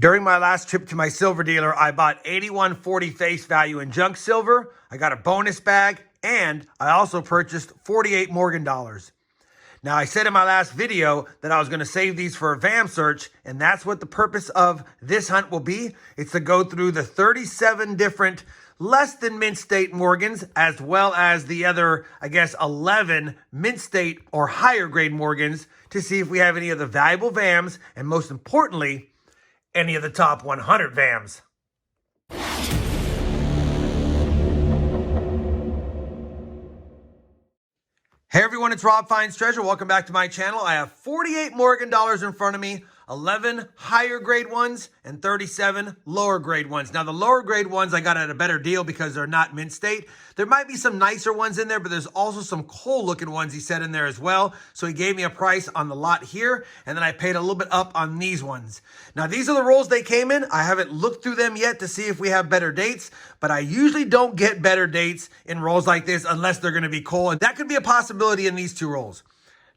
During my last trip to my silver dealer, I bought $81.40 face value in junk silver. I got a bonus bag, and I also purchased 48 Morgan dollars. Now, I said in my last video that I was going to save these for a VAM search, and that's what the purpose of this hunt will be. It's to go through the 37 different less than mint state Morgans, as well as the other, 11 mint state or higher grade Morgans, to see if we have any of the valuable VAMs, and most importantly, any of the top 100 VAMs. Hey everyone, it's RobFindsTreasure. Welcome back to my channel. I have 48 Morgan dollars in front of me, 11 higher grade ones and 37 lower grade ones. Now the lower grade ones I got at a better deal because they're not mint state. There might be some nicer ones in there, but there's also some cool looking ones he said in there as well. So he gave me a price on the lot here, and then I paid a little bit up on these ones. Now these are the rolls they came in. I haven't looked through them yet to see if we have better dates, but I usually don't get better dates in rolls like this unless they're going to be cool, and that could be a possibility in these two rolls.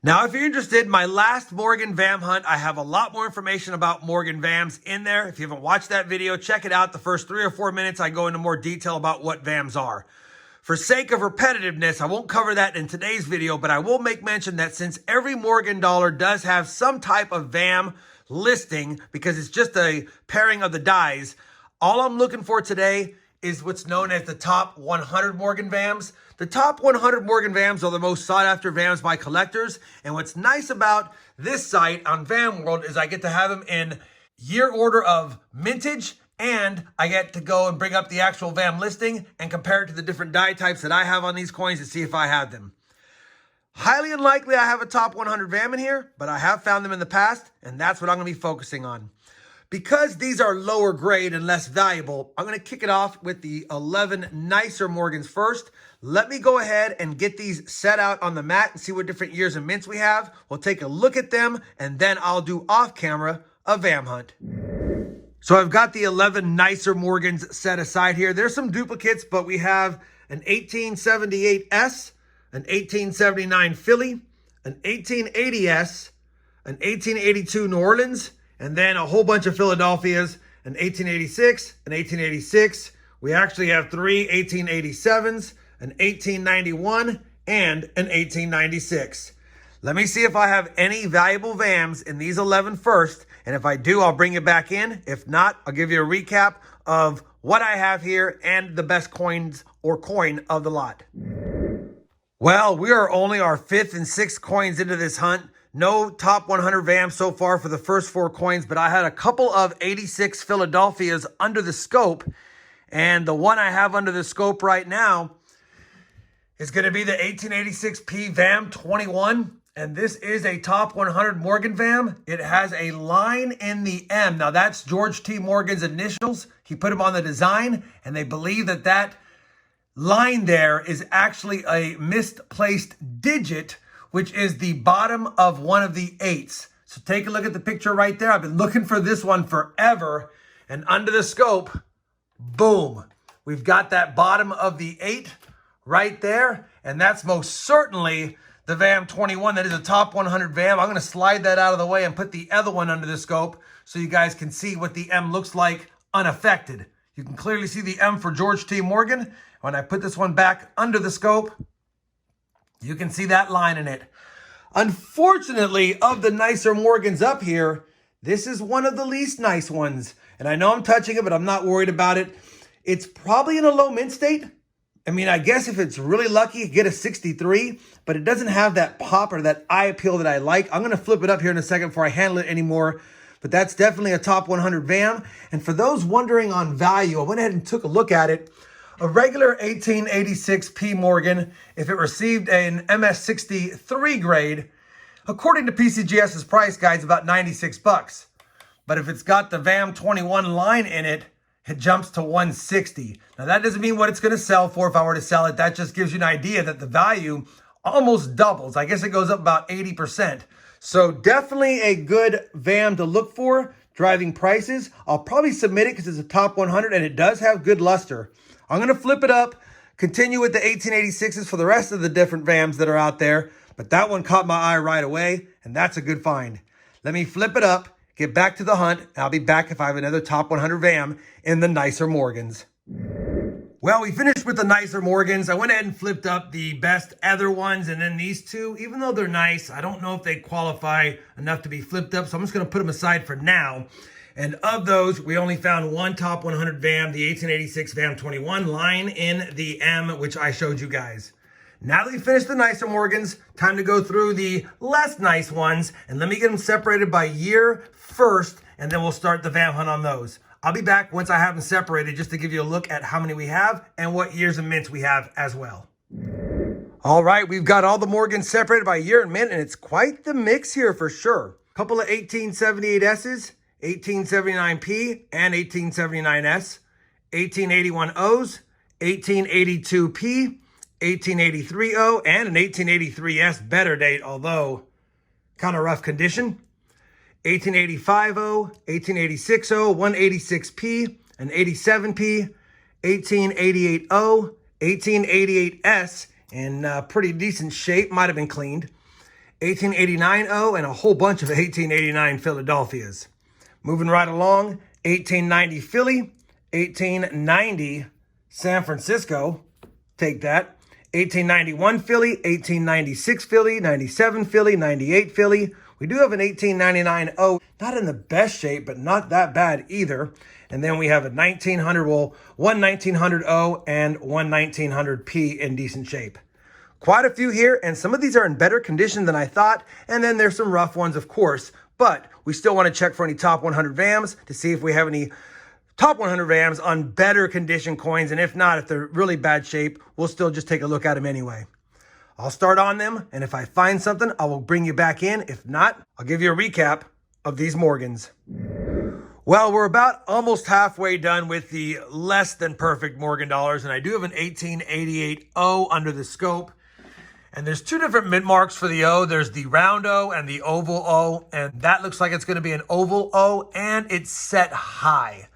Now, if you're interested, my last Morgan VAM hunt, I have a lot more information about Morgan VAMs in there. If you haven't watched that video, check it out. The first 3 or 4 minutes, I go into more detail about what VAMs are. For sake of repetitiveness, I won't cover that in today's video, but I will make mention that since every Morgan dollar does have some type of VAM listing, because it's just a pairing of the dies, all I'm looking for today is what's known as the top 100 Morgan VAMs. The top 100 Morgan VAMs are the most sought after VAMs by collectors. And what's nice about this site on VAM World is I get to have them in year order of mintage, and I get to go and bring up the actual VAM listing and compare it to the different die types that I have on these coins to see if I have them. Highly unlikely I have a top 100 VAM in here, but I have found them in the past, and that's what I'm going to be focusing on. Because these are lower grade and less valuable, I'm going to kick it off with the 11 nicer Morgans first. Let me go ahead and get these set out on the mat and see what different years and mints we have. We'll take a look at them, and then I'll do off camera a VAM hunt. So I've got the 11 nicer Morgans set aside here. There's some duplicates, but we have an 1878S, an 1879 Philly, an 1880S, an 1882 New Orleans, and then a whole bunch of Philadelphias, an 1886, an 1886. We actually have 3 1887s, an 1891, and an 1896. Let me see if I have any valuable VAMs in these 11 first, and if I do, I'll bring it back in. If not, I'll give you a recap of what I have here and the best coins or coin of the lot. Well, we are only our 5th and 6th coins into this hunt. No top 100 VAMs so far for the first 4 coins, but I had a couple of 86 Philadelphias under the scope, and the one I have under the scope right now is going to be the 1886P VAM 21, and this is a top 100 Morgan VAM. It has a line in the M. Now, that's George T. Morgan's initials. He put them on the design, and they believe that that line there is actually a misplaced digit, which is the bottom of one of the 8s. So take a look at the picture right there. I've been looking for this one forever, and under the scope, boom. We've got that bottom of the 8 right there, and that's most certainly the VAM 21. That is a top 100 VAM. I'm going to slide that out of the way and put the other one under the scope so you guys can see what the M looks like unaffected. You can clearly see the M for George T. Morgan. When I put this one back under the scope, you can see that line in it. Unfortunately, of the nicer Morgans up here, this is one of the least nice ones. And I know I'm touching it, but I'm not worried about it. It's probably in a low mint state. I mean, I guess if it's really lucky, get a 63, but it doesn't have that pop or that eye appeal that I like. I'm going to flip it up here in a second before I handle it anymore. But that's definitely a top 100 VAM. And for those wondering on value, I went ahead and took a look at it. A regular 1886P Morgan, if it received an MS63 grade, according to PCGS's price guide, is about 96 bucks. But if it's got the VAM 21 line in it, it jumps to 160. Now that doesn't mean what it's going to sell for if I were to sell it. That just gives you an idea that the value almost doubles. I guess it goes up about 80%. So definitely a good VAM to look for, driving prices. I'll probably submit it because it's a top 100 and it does have good luster. I'm going to flip it up, continue with the 1886s for the rest of the different VAMs that are out there. But that one caught my eye right away, and that's a good find. Let me flip it up, get back to the hunt. I'll be back if I have another top 100 VAM in the nicer Morgans. Well, we finished with the nicer Morgans. I went ahead and flipped up the best other ones, and then these two, even though they're nice, I don't know if they qualify enough to be flipped up, so I'm just going to put them aside for now. And of those, we only found one top 100 VAM, the 1886 VAM 21 line in the M, which I showed you guys. Now that we finished the nicer Morgans, time to go through the less nice ones, and let me get them separated by year first, and then we'll start the VAM hunt on those. I'll be back once I have them separated just to give you a look at how many we have and what years and mints we have as well. All right, we've got all the Morgans separated by year and mint, and it's quite the mix here for sure. A couple of 1878S's, 1879P and 1879S, 1881O's, 1882P, 1883O, and an 1883S better date, although kind of rough condition. 1885O, 1886O, 186P, an 87P, 1888O, 1888S, in pretty decent shape, might have been cleaned. 1889O, and a whole bunch of 1889 Philadelphias. Moving right along, 1890 Philly, 1890 San Francisco, take that. 1891 Philly, 1896 Philly, 97 Philly, 98 Philly. We do have an 1899 O, not in the best shape, but not that bad either. And then we have a 1900, well, one 1900 O and one 1900 P in decent shape. Quite a few here, and some of these are in better condition than I thought. And then there's some rough ones, of course, but we still want to check for any top 100 VAMs to see if we have any top 100 VAMs on better condition coins. And if not, if they're really bad shape, we'll still just take a look at them anyway. I'll start on them, and if I find something, I will bring you back in. If not, I'll give you a recap of these Morgans. Well, we're about almost halfway done with the less than perfect Morgan dollars, and I do have an 1888 O under the scope. And there's two different mint marks for the O. There's the round O and the oval O, and that looks like it's going to be an oval O, and it's set high.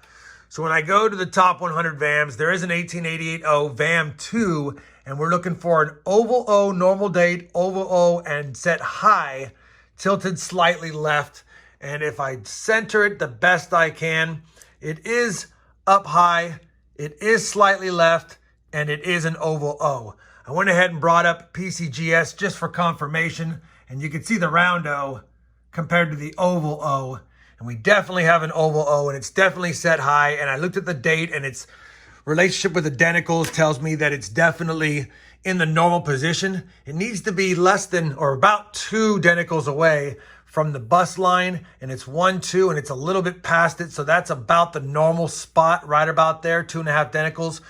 So when I go to the top 100 VAMs, there is an 1888 O VAM 2, and we're looking for an oval O, normal date, oval O, and set high, tilted slightly left. And if I center it the best I can, it is up high, it is slightly left, and it is an oval O. I went ahead and brought up PCGS just for confirmation, and you can see the round O compared to the oval O. And we definitely have an oval O, and it's definitely set high. And I looked at the date, and its relationship with identicals tells me that it's definitely in the normal position. It needs to be less than or about 2 denticals away from the bust line, and it's 1, 2, and it's a little bit past it. So that's about the normal spot, right about there, 2.5 denticals.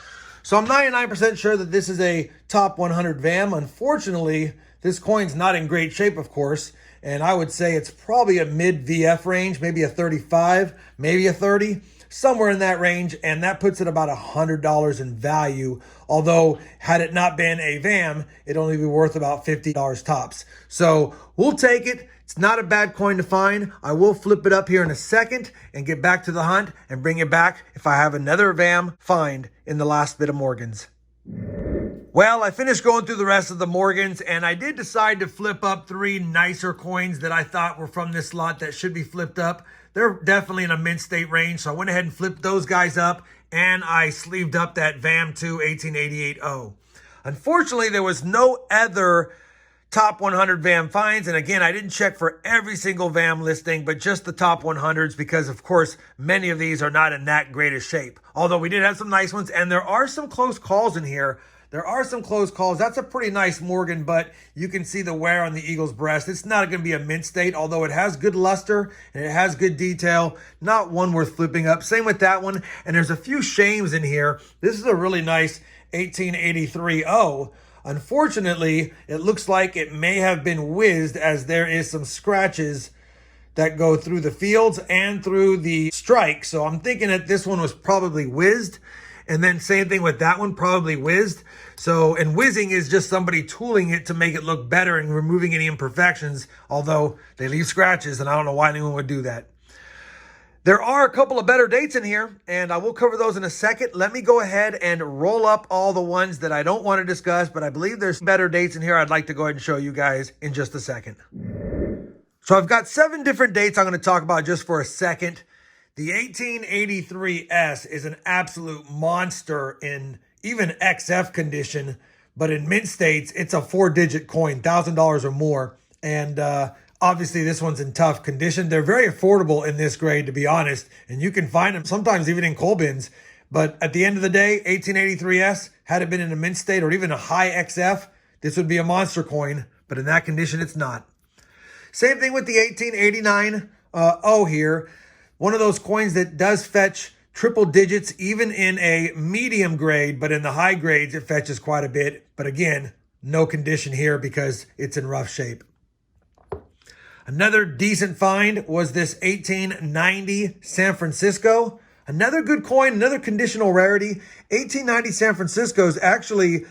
So I'm 99% sure that this is a top 100 VAM. Unfortunately, this coin's not in great shape, of course. And I would say it's probably a mid VF range, maybe a 35, maybe a 30, somewhere in that range. And that puts it about $100 in value. Although had it not been a VAM, it'd only be worth about $50 tops. So we'll take it. It's not a bad coin to find. I will flip it up here in a second and get back to the hunt and bring it back if I have another VAM find in the last bit of Morgans. Well, I finished going through the rest of the Morgans, and I did decide to flip up 3 nicer coins that I thought were from this lot that should be flipped up. They're definitely in a mint state range, so I went ahead and flipped those guys up, and I sleeved up that VAM 2 1888 O. Unfortunately, there was no other top 100 VAM finds, and again, I didn't check for every single VAM listing, but just the top 100s, because of course, many of these are not in that great a shape. Although we did have some nice ones, and there are some close calls in here. There are some close calls. That's a pretty nice Morgan, but you can see the wear on the Eagle's breast. It's not going to be a mint state, although it has good luster and it has good detail. Not one worth flipping up. Same with that one. And there's a few shames in here. This is a really nice 1883 O. Unfortunately, it looks like it may have been whizzed, as there is some scratches that go through the fields and through the strike. So I'm thinking that this one was probably whizzed. And then same thing with that one, probably whizzed. So, and whizzing is just somebody tooling it to make it look better and removing any imperfections, although they leave scratches, and I don't know why anyone would do that. There are a couple of better dates in here, and I will cover those in a second. Let me go ahead and roll up all the ones that I don't want to discuss, but I believe there's better dates in here I'd like to go ahead and show you guys in just a second. So I've got 7 different dates I'm going to talk about just for a second. The 1883S is an absolute monster in even XF condition, but in mint states, it's a 4-digit coin, $1,000 or more. And obviously this one's in tough condition. They're very affordable in this grade, to be honest, and you can find them sometimes even in coal bins. But at the end of the day, 1883S, had it been in a mint state or even a high XF, this would be a monster coin, but in that condition, it's not. Same thing with the 1889 O here. One of those coins that does fetch triple digits, even in a medium grade, but in the high grades, it fetches quite a bit. But again, no condition here because it's in rough shape. Another decent find was this 1890 San Francisco. Another good coin, another conditional rarity. 1890 San Francisco's actually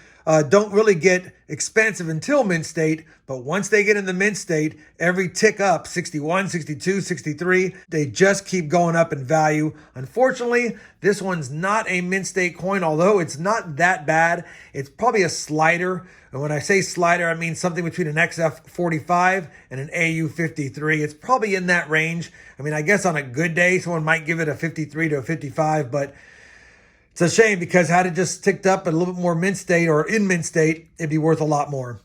don't really get expensive until mint state, but once they get in the mint state, every tick up, 61, 62, 63, they just keep going up in value. Unfortunately, this one's not a mint state coin, although it's not that bad. It's probably a slider. And when I say slider, I mean something between an XF45 and an AU53. It's probably in that range. I mean, I guess on a good day, someone might give it a 53 to a 55, but it's a shame because had it just ticked up at a little bit more mint state or in mint state, it'd be worth a lot more.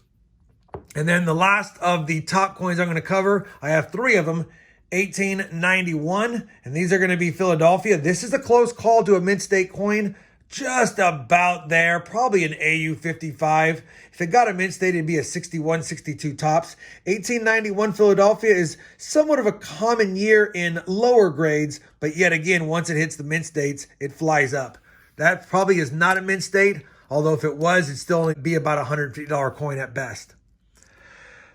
And then the last of the top coins I'm going to cover, I have 3 of them, 1891, and these are going to be Philadelphia. This is a close call to a mint state coin, just about there, probably an AU55. If it got a mint state, it'd be a 61, 62 tops. 1891 Philadelphia is somewhat of a common year in lower grades, but yet again, once it hits the mint states, it flies up. That probably is not a mint state, although if it was, it'd still only be about a $150 coin at best.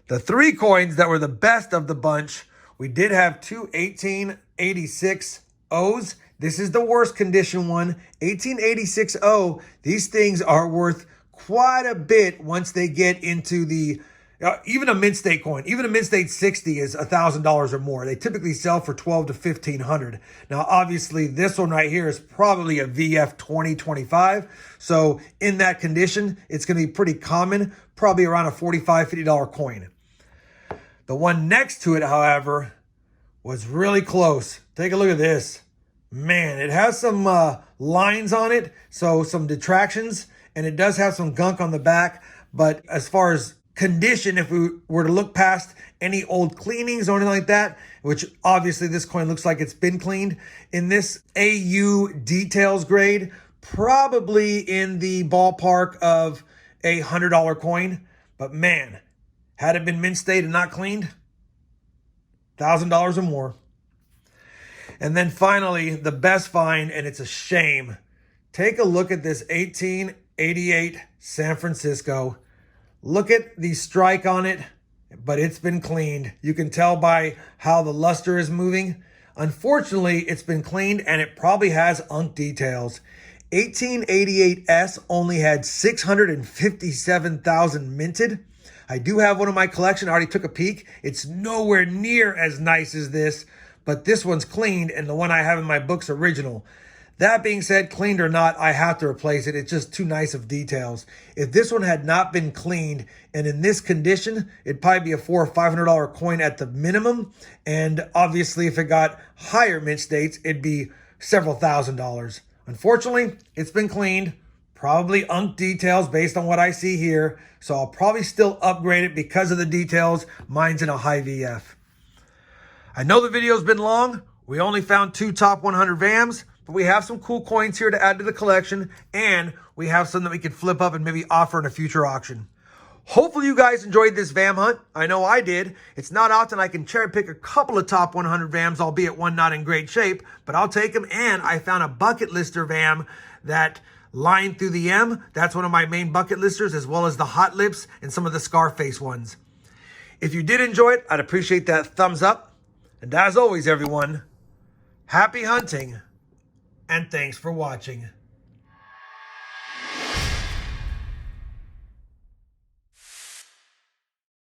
The 3 coins that were the best of the bunch, we did have 2 1886 O's. This is the worst condition one. 1886 O, these things are worth quite a bit once they get into the even a mint state coin, even a mint state 60 is $1,000 or more. They typically sell for $1,200 to $1,500. Now, obviously, this one right here is probably a VF 2025. So in that condition, it's going to be pretty common, probably around a $45, $50 coin. The one next to it, however, was really close. Take a look at this. Man, it has some lines on it, so some detractions, and it does have some gunk on the back. But as far as condition, if we were to look past any old cleanings or anything like that, which obviously this coin looks like it's been cleaned, in this AU details grade, probably in the ballpark of a $100 coin. But man, had it been mint state and not cleaned, $1,000 or more. And then finally, the best find, and it's a shame. Take a look at this 1888 San Francisco. Look at the strike on it, but it's been cleaned. You can tell by how the luster is moving. Unfortunately, it's been cleaned and it probably has unk details. 1888S only had 657,000 minted. I do have one in my collection. I already took a peek. It's nowhere near as nice as this, but this one's cleaned and the one I have in my book's original. That being said, cleaned or not, I have to replace it. It's just too nice of details. If this one had not been cleaned and in this condition, it'd probably be a $400 or $500 coin at the minimum. And obviously, if it got higher mint states, it'd be several $1,000s. Unfortunately, it's been cleaned. Probably unk details based on what I see here. So I'll probably still upgrade it because of the details. Mine's in a high VF. I know the video's been long. We only found 2 top 100 VAMs. But we have some cool coins here to add to the collection, and we have some that we could flip up and maybe offer in a future auction. Hopefully you guys enjoyed this VAM hunt. I know I did. It's not often I can cherry pick a couple of top 100 VAMs, albeit one not in great shape, but I'll take them. And I found a bucket lister VAM that lined through the M. That's one of my main bucket listers, as well as the hot lips and some of the Scarface ones. If you did enjoy it, I'd appreciate that thumbs up. And as always, everyone, happy hunting. And thanks for watching.